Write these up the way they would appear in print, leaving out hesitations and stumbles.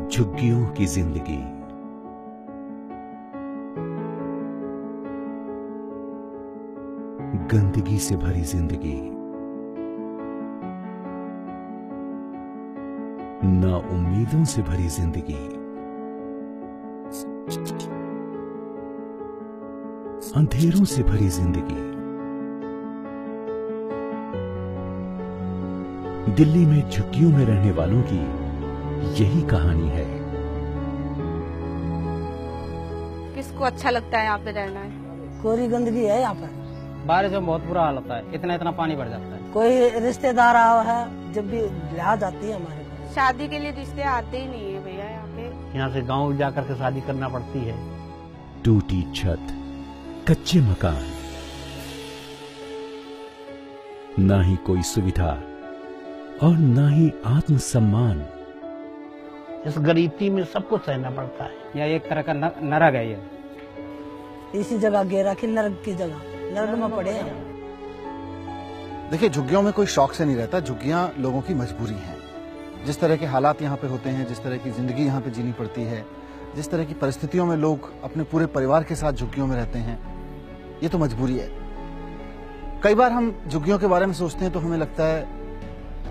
झुग्गियों की जिंदगी। गंदगी से भरी जिंदगी, ना उम्मीदों से भरी जिंदगी, अंधेरों से भरी जिंदगी। दिल्ली में झुग्गियों में रहने वालों की यही कहानी है। किसको अच्छा लगता है यहाँ पे रहना है? कोरी गंदगी है यहाँ पर। बारिश में बहुत बुरा हाल होता है, इतना इतना पानी भर जाता है। कोई रिश्तेदार आया है जब भी लिहाज आती है हमारे पास। शादी के लिए रिश्ते आते ही नहीं है भैया यहाँ पे। यहाँ से गांव जाकर के शादी करना पड़ती है। टूटी छत, कच्चे मकान, ना ही कोई सुविधा और ना ही आत्मसम्मान। इस गरीबी में सबको सहना पड़ता है। यह एक तरह का नरक है। ये इसी जगह घेरा कि नरक की जगह, नरक में पड़े हैं। देखिए, झुग्गियों में कोई शौक से नहीं रहता, झुग्गियां लोगों की मजबूरी हैं। जिस तरह के हालात यहाँ पे होते हैं, जिस तरह की जिंदगी यहाँ पे जीनी पड़ती है, जिस तरह की परिस्थितियों में लोग अपने पूरे परिवार के साथ झुग्गियों में रहते हैं, ये तो मजबूरी है। कई बार हम झुग्गियों के बारे में सोचते हैं तो हमें लगता है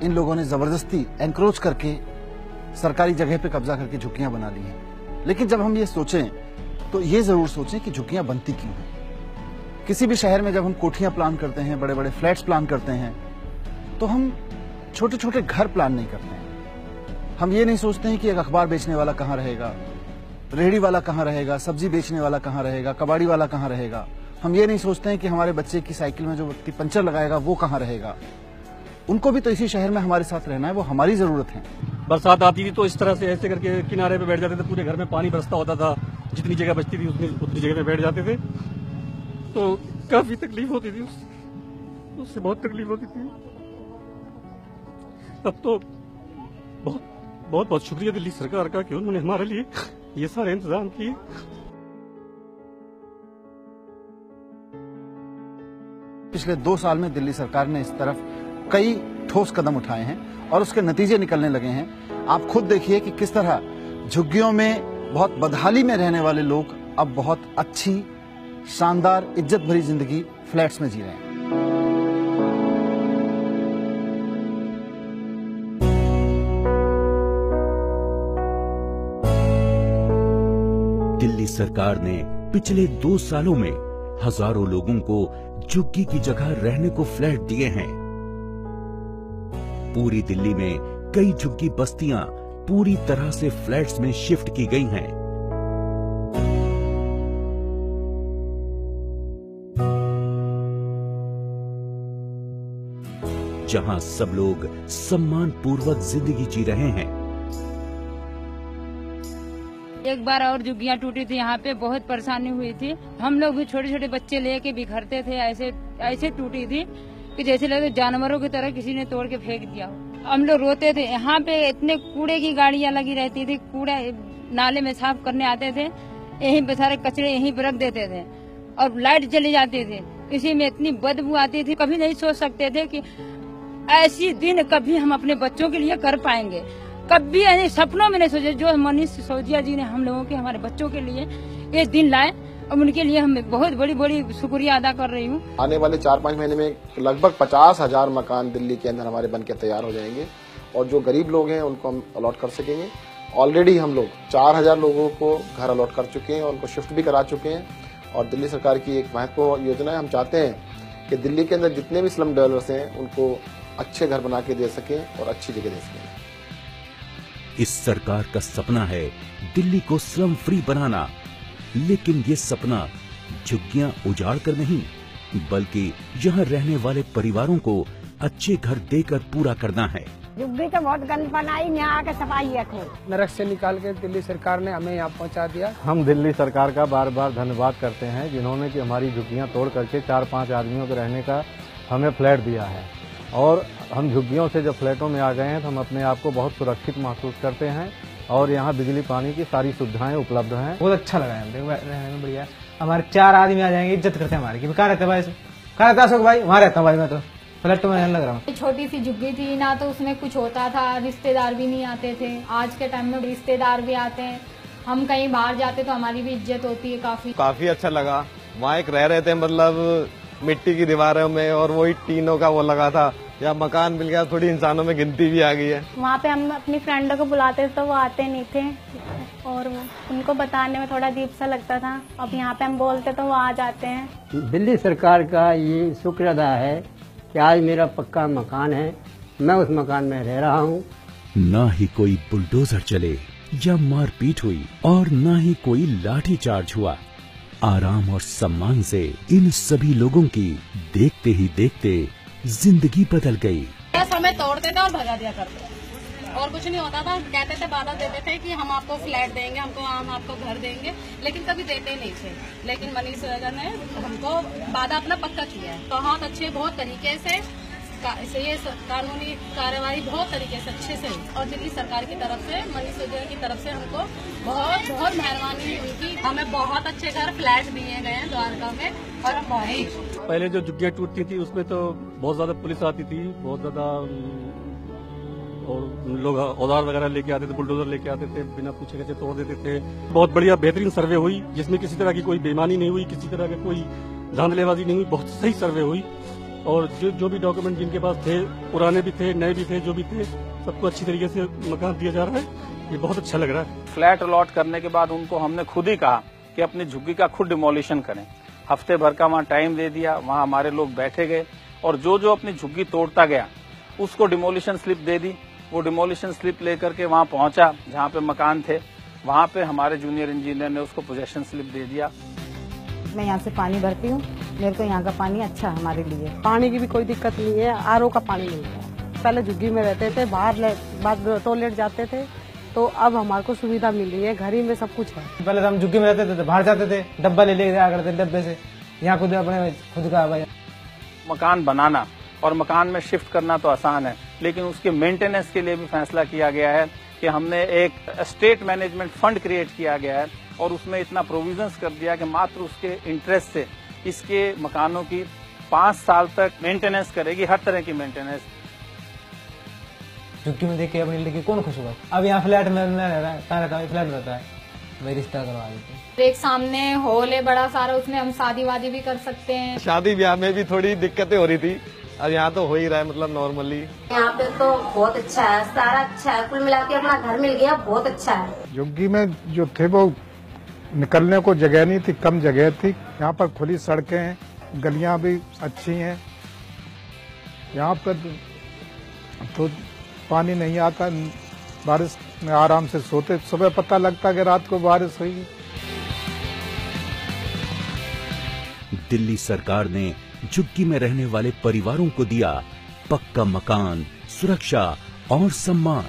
इन लोगों ने जबरदस्ती एनक्रोच करके सरकारी जगह पे कब्जा करके झुग्गियां बना ली हैं। लेकिन जब हम ये सोचें तो ये जरूर सोचें कि झुग्गियां बनती क्यों हैं। किसी भी शहर में जब हम कोठियां प्लान करते हैं, बड़े बड़े फ्लैट्स प्लान करते हैं, तो हम छोटे छोटे घर प्लान नहीं करते हैं। हम ये नहीं सोचते हैं कि एक अखबार बेचने वाला कहाँ रहेगा, रेहड़ी वाला कहाँ रहेगा, सब्जी बेचने वाला कहाँ रहेगा, कबाड़ी वाला कहाँ रहेगा। हम ये नहीं सोचते हैं कि हमारे बच्चे की साइकिल में जो व्यक्ति पंचर लगाएगा वो कहाँ रहेगा। उनको भी तो इसी शहर में हमारे साथ रहना है, वो हमारी जरूरत है। बरसात आती थी तो इस तरह से ऐसे करके किनारे पे बैठ जाते थे, पूरे घर में पानी बरसता होता था। जितनी जगह बचती थी उतनी जगह पे बैठ जाते थे, तो काफी तकलीफ होती थी। उससे बहुत तकलीफ होती थी। अब तो बहुत बहुत बहुत शुक्रिया दिल्ली सरकार का कि उन्होंने हमारे लिए ये सारे इंतजाम किए। पिछले 2 साल में दिल्ली सरकार ने इस तरफ कई ठोस कदम उठाए हैं और उसके नतीजे निकलने लगे हैं। आप खुद देखिए कि किस तरह झुग्गियों में बहुत बदहाली में रहने वाले लोग अब बहुत अच्छी, शानदार, इज्जत भरी जिंदगी फ्लैट्स में जी रहे हैं। दिल्ली सरकार ने पिछले 2 सालों में हजारों लोगों को झुग्गी की जगह रहने को फ्लैट दिए हैं। पूरी दिल्ली में कई झुग्गी बस्तियां पूरी तरह से फ्लैट्स में शिफ्ट की गई हैं। जहां सब लोग सम्मान पूर्वक जिंदगी जी रहे हैं। एक बार और झुग्गियां टूटी थी, यहाँ पे बहुत परेशानी हुई थी। हम लोग भी छोटे छोटे बच्चे लेके बिखरते थे। ऐसे टूटी थी कि जैसे लगे जानवरों की तरह किसी ने तोड़ के फेंक दिया हो। हम लोग रोते थे। यहाँ पे इतने कूड़े की गाड़ियां लगी रहती थी, कूड़ा नाले में साफ करने आते थे, यहीं पे सारे कचरे यहीं पे रख देते थे और लाइट चली जाती थी। इसी में इतनी बदबू आती थी। कभी नहीं सोच सकते थे कि ऐसी दिन कभी हम अपने बच्चों के लिए कर पाएंगे। कभी ऐसे सपनों में नहीं सोचे। जो मनीष सिसोदिया जी ने हम लोगों के, हमारे बच्चों के लिए ये दिन लाए और उनके लिए हम बहुत बड़ी बड़ी शुक्रिया अदा कर रही हूँ। आने वाले 4-5 महीने में लगभग 50,000 मकान दिल्ली के अंदर हमारे बनके तैयार हो जाएंगे और जो गरीब लोग हैं उनको हम अलॉट कर सकेंगे। ऑलरेडी हम लोग 4,000 लोगों को घर अलॉट कर चुके हैं और उनको शिफ्ट भी करा चुके हैं। और दिल्ली सरकार की एक महत्वपूर्ण योजना है। हम चाहते हैं कि दिल्ली के अंदर जितने भी स्लम डेवलपर्स हैं उनको अच्छे घर बना के दे सकें और अच्छी जगह दे सकें। इस सरकार का सपना है दिल्ली को स्लम फ्री बनाना, लेकिन ये सपना झुग्गियां उजाड़ कर नहीं, बल्कि यहाँ रहने वाले परिवारों को अच्छे घर देकर पूरा करना है। झुग्गी तो बहुत गंद बनाई, यहाँ आके सफाई रखो। नरक से निकाल के दिल्ली सरकार ने हमें यहाँ पहुँचा दिया। हम दिल्ली सरकार का बार बार धन्यवाद करते हैं जिन्होंने कि हमारी झुग्गियां तोड़ करके 4-5 आदमियों के रहने का हमें फ्लैट दिया है। और हम झुग्गियों से जब फ्लैटों में आ गए हैं तो हम अपने आप को बहुत सुरक्षित महसूस करते हैं और यहाँ बिजली पानी की सारी सुविधाएं उपलब्ध हैं। बहुत अच्छा लगा है, रहने में बढ़िया। हमारे 4 आदमी आ जाएंगे, इज्जत करते हैं हमारी। कहाँ रहते भाई? कहाँ रहता अशोक भाई? वहाँ रहता हूँ भाई मैं तो। फ्लैट में रहने लग रहा हूँ। छोटी सी झुग्गी थी ना, तो उसमें कुछ होता था, रिश्तेदार भी नहीं आते थे। आज के टाइम में रिश्तेदार भी आते हैं, हम कहीं बाहर जाते तो हमारी भी इज्जत होती है। काफी अच्छा लगा। वहाँ एक रह रहे थे, मतलब मिट्टी की दीवारों में, और वही टीनों का वो लगा था। या मकान मिल गया, थोड़ी इंसानों में गिनती भी आ गई है। वहाँ पे हम अपनी फ्रेंडों को बुलाते थे तो वो आते नहीं थे, और उनको बताने में थोड़ा अजीब सा लगता था। अब यहाँ पे हम बोलते तो वो आ जाते हैं। दिल्ली सरकार का ये शुक्र अदा है कि आज मेरा पक्का मकान है, मैं उस मकान में रह रहा हूँ। ना ही कोई बुलडोजर चले या मारपीट हुई, और ना ही कोई लाठीचार्ज हुआ। आराम और सम्मान से इन सभी लोगों की देखते ही देखते जिंदगी बदल गई। हमें तोड़ते थे और भगा दिया करते थे, और कुछ नहीं होता था। कहते थे, वादा देते थे कि हम आपको फ्लैट देंगे, हम आपको घर देंगे, लेकिन कभी देते नहीं थे। लेकिन मनीष सिसोदिया ने हमको वादा अपना पक्का किया है। बहुत अच्छे, बहुत तरीके से ये कानूनी कार्यवाही बहुत तरीके से अच्छे से, और दिल्ली सरकार की तरफ से, मनीष सिसोदिया की तरफ से हमको बहुत बहुत मेहरबानी हुई उनकी। हमें बहुत अच्छे घर फ्लैट दिए गए हैं द्वारका में, और हम बहुत। पहले जो झुग्गियाँ टूटती थी उसमें तो बहुत ज्यादा पुलिस आती थी, बहुत ज्यादा, और लोग औजार वगैरह लेके आते थे, बुलडोजर लेके आते थे, बिना पूछे कैसे तोड़ देते थे। बहुत बढ़िया बेहतरीन सर्वे हुई, जिसमें किसी तरह की कोई बेईमानी नहीं हुई, किसी तरह का कोई धांधलेबाजी नहीं हुई। बहुत सही सर्वे हुई, और जो भी डॉक्यूमेंट जिनके पास थे, पुराने भी थे, नए भी थे, जो भी थे, सबको अच्छी तरीके से मकान दिया जा रहा है। ये बहुत अच्छा लग रहा है। फ्लैट अलॉट करने के बाद उनको हमने खुद ही कहा कि अपनी झुग्गी का खुद डिमोलिशन करें। हफ्ते भर का वहाँ टाइम दे दिया, वहाँ हमारे लोग बैठे गए, और जो जो अपनी झुग्गी तोड़ता गया उसको डिमोलिशन स्लिप दे दी। वो डिमोलिशन स्लिप लेकर के वहाँ पहुंचा जहाँ पे मकान थे, वहाँ पे हमारे जूनियर इंजीनियर ने उसको पोजेशन स्लिप दे दिया। मैं यहाँ से पानी भरती हूँ, मेरे को यहाँ का पानी अच्छा है हमारे लिए। पानी की भी कोई दिक्कत नहीं है, आरओ का पानी मिलता है। पहले झुग्गी में रहते थे, बाहर टॉयलेट जाते थे, तो अब हमारे को सुविधा मिल रही है, घर ही में सब कुछ है। पहले हम झुग्गी में रहते थे, बाहर जाते थे, डब्बा ले लेके जाया करते डब्बे से। यहाँ खुद अपने खुद का भाई। मकान बनाना और मकान में शिफ्ट करना तो आसान है, लेकिन उसके मेंटेनेंस के लिए भी फैसला किया गया है कि हमने एक स्टेट मैनेजमेंट फंड क्रिएट किया गया है, और उसमें इतना प्रोविजंस कर दिया कि मात्र उसके इंटरेस्ट से इसके मकानों की 5 साल तक मेंटेनेंस करेगी, हर तरह की मेंटेनेंस। झुग्गी में देख के अपनी लड़की कौन खुश होगा। अब यहाँ फ्लैट में रह रहा है, फ्लैट में रहता है, वही रिश्ता करवा देते। एक सामने हॉल है बड़ा सारा, उसमें हम शादी वादी भी कर सकते हैं। शादी ब्याह में भी थोड़ी दिक्कतें हो रही थी, अब यहाँ तो हो ही रहा है, मतलब नॉर्मली। यहाँ पे तो बहुत अच्छा है, सारा अच्छा है, कुल मिला के अपना घर मिल गया, बहुत अच्छा है। झुग्गी में जो थे वो निकलने को जगह नहीं थी, कम जगह थी। यहाँ पर खुली सड़कें हैं, गलियां भी अच्छी हैं। यहाँ पर तो पानी नहीं आता, बारिश में आराम से सोते, सुबह पता लगता कि रात को बारिश हुई। दिल्ली सरकार ने झुग्गी में रहने वाले परिवारों को दिया पक्का मकान, सुरक्षा और सम्मान।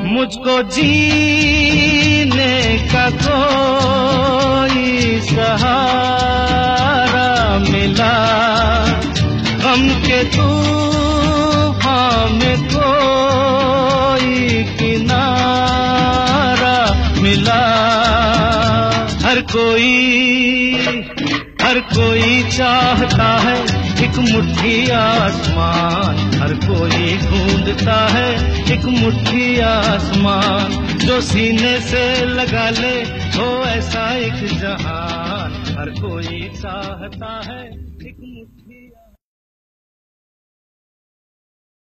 मुझको जीने का कोई सहारा मिला, गम के तूफान में कोई किनारा मिला। हर कोई चाहता है एक मुट्ठी आसमान, हर कोई ढूंढता है एक मुट्ठी आसमान, जो सीने से लगा ले हो ऐसा एक जहान, हर कोई चाहता है एक मुट्ठी।